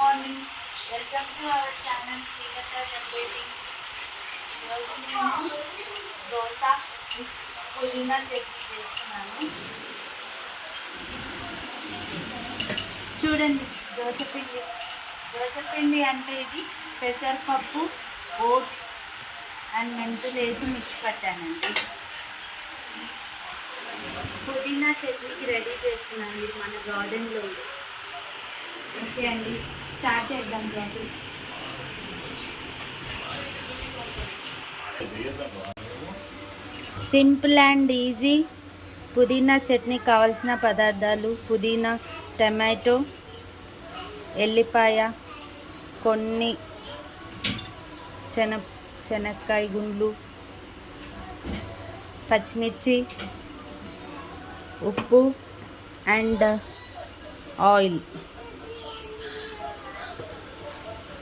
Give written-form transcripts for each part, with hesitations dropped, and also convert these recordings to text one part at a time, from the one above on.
Morning, welcome to our channel Srilatha Dabbeti. ఈరోజు నేను దోశ పుదీనా చట్నీ చేస్తున్నాను. చూడండి దోశ పిండి అంటే ఇది పెసరపప్పు, ఓట్స్ అండ్ మెంతులు వేసి మిక్స్ పట్టానండి. పుదీనా చట్నీకి రెడీ చేస్తున్నాను. ఇది మన గార్డెన్లో. ఓకే అండి, స్టార్ట్ చేద్దాం ప్రాసెస్. సింపుల్ అండ్ ఈజీ పుదీనా చట్నీ కావాల్సిన పదార్థాలు: పుదీనా, టమాటో, ఎల్లిపాయ, కొన్ని శనక్కాయ గుండ్లు, పచ్చిమిర్చి, ఉప్పు అండ్ ఆయిల్.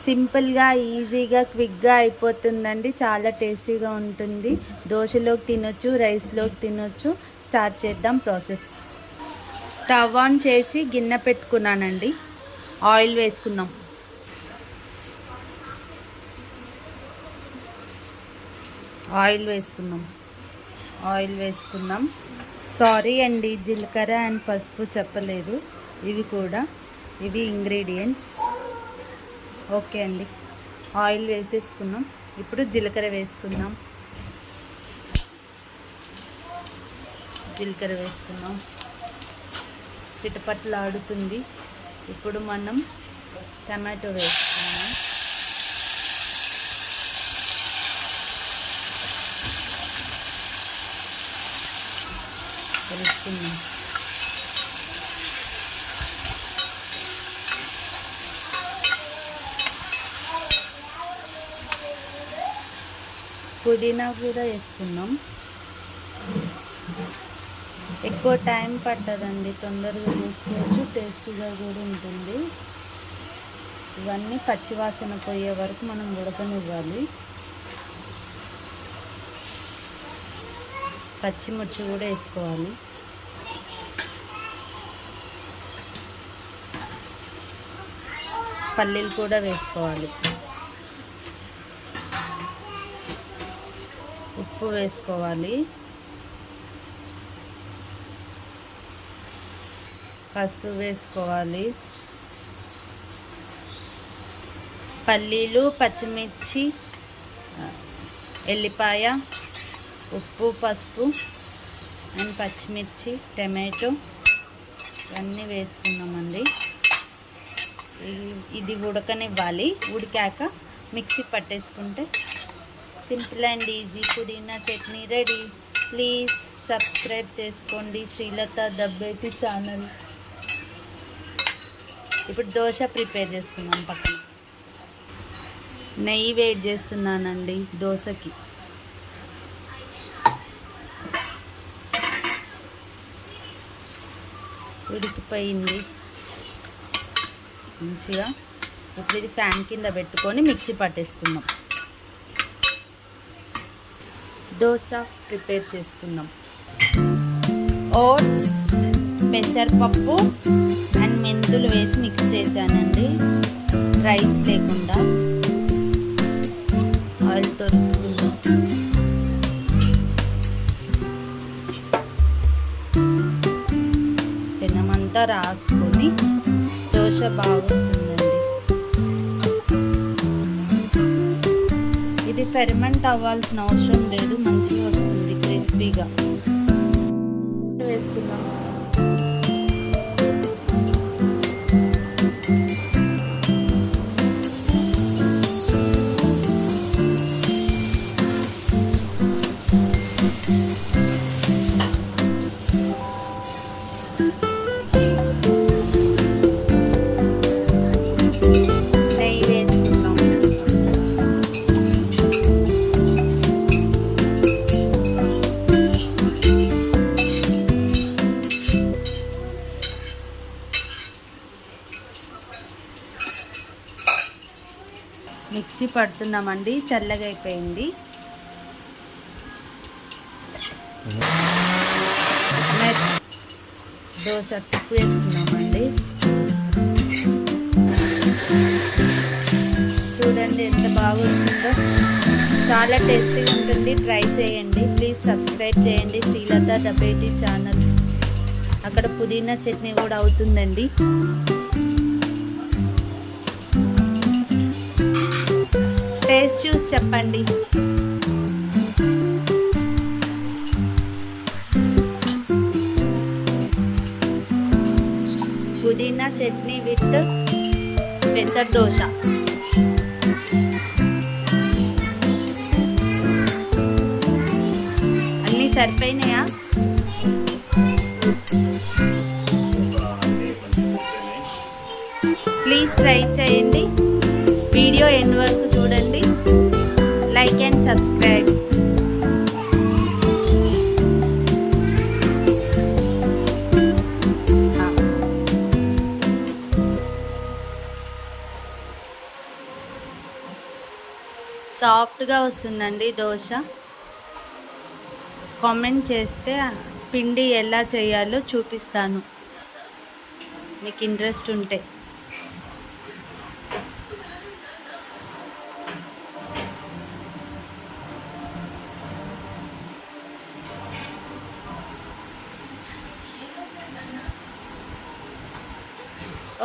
సింపుల్గా, ఈజీగా, క్విక్గా అయిపోతుందండి. చాలా టేస్టీగా ఉంటుంది. దోశలోకి తినొచ్చు, రైస్లోకి తినొచ్చు. స్టార్ట్ చేద్దాం ప్రాసెస్. స్టవ్ ఆన్ చేసి గిన్నె పెట్టుకున్నానండి. ఆయిల్ వేసుకుందాం. ఆయిల్ వేసుకుందాం. సారీ అండి, జీలకర్ర అండ్ పసుపు చెప్పలేదు. ఇవి ఇంగ్రీడియంట్స్. ఓకే అండి, ఆయిల్ వేసేసుకున్నాం. ఇప్పుడు జీలకర్ర వేసుకుందాం. చిటపట్లాడుతుంది. ఇప్పుడు మనం టమాటో వేసుకున్నాం. పుదీనా కూడా వేసుకున్నాం. ఎక్కువ టైం పట్టదండి, తొందరగా చేసుకోవచ్చు, టేస్టీగా కూడా ఉంటుంది. ఇవన్నీ పచ్చివాసన పోయే వరకు మనం ఉడకనివ్వాలి. పచ్చిమిర్చి కూడా వేసుకోవాలి. పల్లీలు కూడా వేసుకోవాలి. ఉప్పు వేసుకోవాలి. పసుపు వేసుకోవాలి. పల్లీలు, పచ్చిమిర్చి, ఎల్లిపాయ, ఉప్పు, పసుపు అండ్ పచ్చిమిర్చి, టమాటో ఇవన్నీ వేసుకున్నామండి. ఇది ఉడకనివ్వాలి. ఉడికాక మిక్సీ పట్టేసుకుంటే సింపుల్ అండ్ ఈజీ పుదీనా చట్నీ రెడీ. ప్లీజ్ సబ్స్క్రైబ్ చేసుకోండి శ్రీలత దబ్బేటి ఛానల్. ఇప్పుడు దోశ ప్రిపేర్ చేసుకుందాం. పక్కన నెయ్యి వేడి చేస్తున్నానండి దోశకి. ఉడికిపోయింది మంచిగా. ఇప్పుడు ఇది ఫ్యాన్ కింద పెట్టుకొని మిక్సీ పట్టేసుకుందాం. దోశ ప్రిపేర్ చేసుకుందాం. ఓట్స్, పెసరపప్పు అండ్ మెంతులు వేసి మిక్స్ చేశానండి, రైస్ లేకుండా. ఆయిల్ తొలుపుకుందాం. పెనమంతా రాసుకొని దోశ బాగుంటుందండి. ఇది ఫెర్మెంట్ అవ్వాల్సిన అవసరం లేదు, మంచిగా వస్తుంది క్రిస్పీగా. వేసుకుందాం. మిక్సీ పడుతున్నామండి, చల్లగా అయిపోయింది. దోశ తిప్పు వేసుకున్నామండి. బాగా వచ్చిందో. చాలా టేస్టీగా ఉంటుంది, ట్రై చేయండి. ప్లీజ్ సబ్స్క్రైబ్ చేయండి శ్రీలత దబేటి ఛానల్. అక్కడ పుదీనా చట్నీ కూడా అవుతుందండి. టేస్ట్ చూసి చెప్పండి. పుదీనా చట్నీ విత్ పెసర్ దోశ. అన్నీ సరిపోయినాయా? ప్లీజ్ ట్రై చేయండి. వీడియో ఎండ్ వరకు చూడండి. Like and subscribe. సాఫ్ట్గా వస్తుందండి దోశ. కామెంట్ చేస్తే పిండి ఎలా చేయాలో చూపిస్తాను మీకు ఇంట్రెస్ట్ ఉంటే.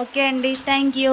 ఓకే అండి, థ్యాంక్ యూ.